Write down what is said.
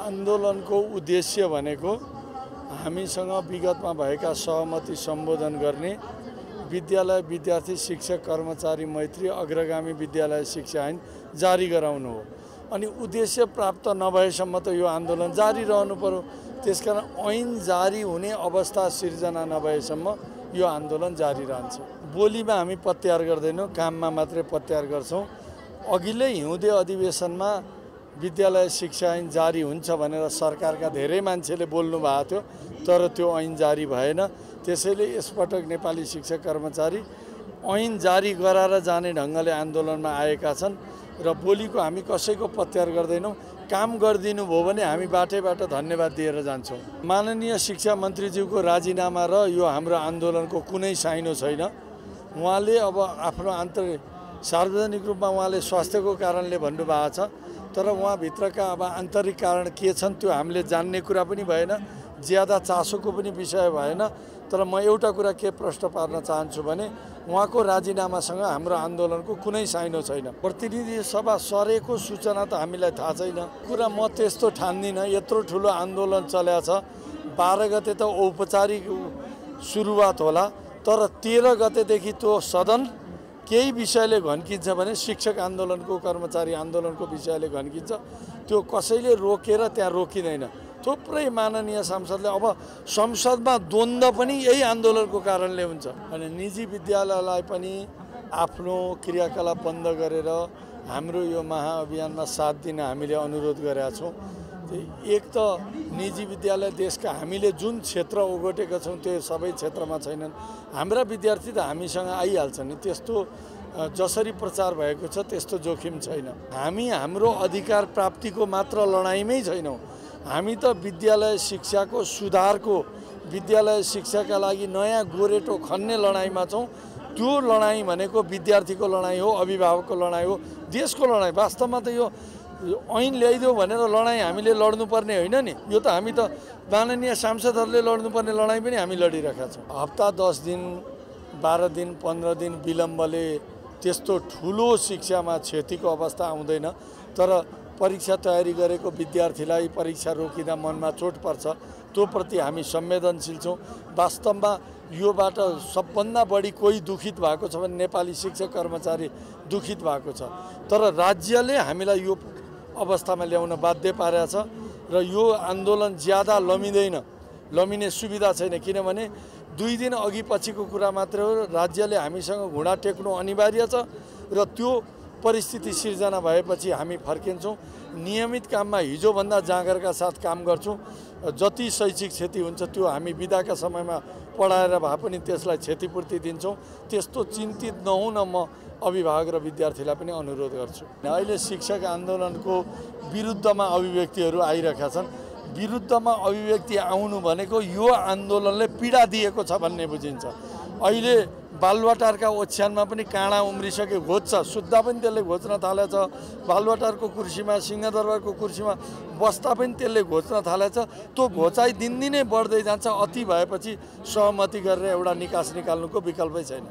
आन्दोलनको उद्देश्य भनेको हामीसँग विगतमा भएका सहमति सम्बोधन गर्ने विद्यालय विद्यार्थी शिक्षक कर्मचारी मैत्री अग्रगामी विद्यालय शिक्षा ऐन जारी गराउनु हो। अनि उद्देश्य प्राप्त नभएसम्म त यो आन्दोलन जारी रहनु पर्यो। त्यसकारण ऐन जारी हुने अवस्था सिर्जना नभएसम्म यो आन्दोलन जारी रहन्छ। बोलीमा हामी पत्यार गर्दैनौँ, काममा मात्रै पत्यार गर्छौँ। अघिल्लै हिउँदे अधिवेशनमा विद्यालय शिक्षा ऐन जारी हुन्छ भनेर सरकारका धेरै मान्छेले बोल्नु भएको थियो, तर त्यो ऐन जारी भएन। त्यसैले यसपटक नेपाली शिक्षक कर्मचारी ऐन जारी गराएर जाने ढङ्गले आन्दोलनमा आएका छन् र बोलीको हामी कसैको पत्यार गर्दैनौँ। काम गरिदिनु भयो भने हामी बाटैबाट धन्यवाद दिएर जान्छौँ। माननीय शिक्षा मन्त्रीज्यूको राजीनामा र यो हाम्रो आन्दोलनको कुनै साइनो छैन। उहाँले अब आफ्नो सार्वजनिक रूपमा उहाँले स्वास्थ्यको कारणले भन्नुभएको छ, तर उहाँभित्रका अब आन्तरिक कारण के छन् त्यो हामीले जान्ने कुरा पनि भएन, ज्यादा चासोको पनि विषय भएन। तर म एउटा कुरा के प्रश्न पार्न चाहन्छु भने उहाँको राजीनामासँग हाम्रो आन्दोलनको कुनै साइनो छैन। प्रतिनिधि सभा सरेको सूचना त हामीलाई थाहा छैन। कुरा म त्यस्तो ठान्दिनँ। यत्रो ठुलो आन्दोलन चलेको छ। 12 गते त औपचारिक सुरुवात होला, तर 13 गतेदेखि त्यो सदन केही विषयले घन्किन्छ भने शिक्षक आन्दोलनको कर्मचारी आन्दोलनको विषयले घन्किन्छ। त्यो कसैले रोकेर त्यहाँ रोकिँदैन। थुप्रै माननीय सांसदले अब संसदमा द्वन्द्व पनि यही आन्दोलनको कारणले हुन्छ। अनि निजी विद्यालयलाई पनि आफ्नो क्रियाकलाप बन्द गरेर हाम्रो यो महाअभियानमा साथ दिन हामीले अनुरोध गरेका छौँ। एक त निजी विद्यालय देशका हामीले जुन क्षेत्र ओगटेका छौँ त्यो सबै क्षेत्रमा छैनन्। हाम्रा विद्यार्थी त हामीसँग आइहाल्छन् नि, त्यस्तो जसरी प्रचार भएको छ त्यस्तो जोखिम छैन। हामी हाम्रो अधिकार प्राप्तिको मात्र लडाइँमै छैनौँ। हामी त विद्यालय शिक्षाको सुधारको, विद्यालय शिक्षाका लागि नयाँ गोरेटो खन्ने लडाइँमा छौँ। त्यो लडाइँ भनेको विद्यार्थीको लडाइँ हो, अभिभावकको लडाइँ हो, देशको लडाइँ। वास्तवमा त यो ऐन ल्याइदियो भनेर लडाइँ हामीले लड्नुपर्ने होइन नि। यो त हामी त माननीय सांसदहरूले लड्नुपर्ने लडाइँ पनि हामी लडिरहेका छौँ। हप्ता 10 दिन 12 दिन 15 दिन विलम्बले त्यस्तो ठुलो शिक्षामा क्षतिको अवस्था आउँदैन। तर परीक्षा तयारी गरेको विद्यार्थीलाई परीक्षा रोकिँदा मनमा चोट पर्छ, त्यो प्रति हामी संवेदनशील छौँ। वास्तवमा योबाट सबभन्दा बढी कोही दुखित भएको छ भने नेपाली शिक्षक कर्मचारी दुखित भएको छ। तर राज्यले हामीलाई यो अवस्थामा ल्याउन बाध्य पारेको छ र यो आन्दोलन ज्यादा लमिने सुविधा छैन। किनभने 2 दिन अघि पछिको कुरा मात्रै हो। राज्यले हामीसँग घुँडा टेक्नु अनिवार्य छ र त्यो परिस्थिति सिर्जना भएपछि हामी फर्किन्छौँ। नियमित काममा हिजोभन्दा जागरका साथ काम गर्छौँ। जति शैक्षिक क्षति हुन्छ त्यो हामी बिदाका समयमा पढाएर भए पनि त्यसलाई क्षतिपूर्ति दिन्छौँ। त्यस्तो चिन्तित नहुन म अभिभावक र विद्यार्थीलाई पनि अनुरोध गर्छु। अहिले शिक्षक आन्दोलनको विरुद्धमा अभिव्यक्तिहरू आइरहेका छन्। विरुद्धमा अभिव्यक्ति आउनु भनेको यो आन्दोलनले पीडा दिएको छ भन्ने बुझिन्छ। अहिले बालुवाटारका ओछ्यानमा पनि काँडा उम्रिसके घोज्छ, सुत्दा पनि त्यसले घोच्न थालेछ। बालुवाटारको कुर्सीमा, सिंहदरबारको कुर्सीमा बस्दा पनि त्यसले घोच्न थालेछ। त्यो घोचाइ दिनदिनै बढ्दै जान्छ। अति भएपछि सहमति गरेर एउटा निकास निकाल्नुको विकल्पै छैन।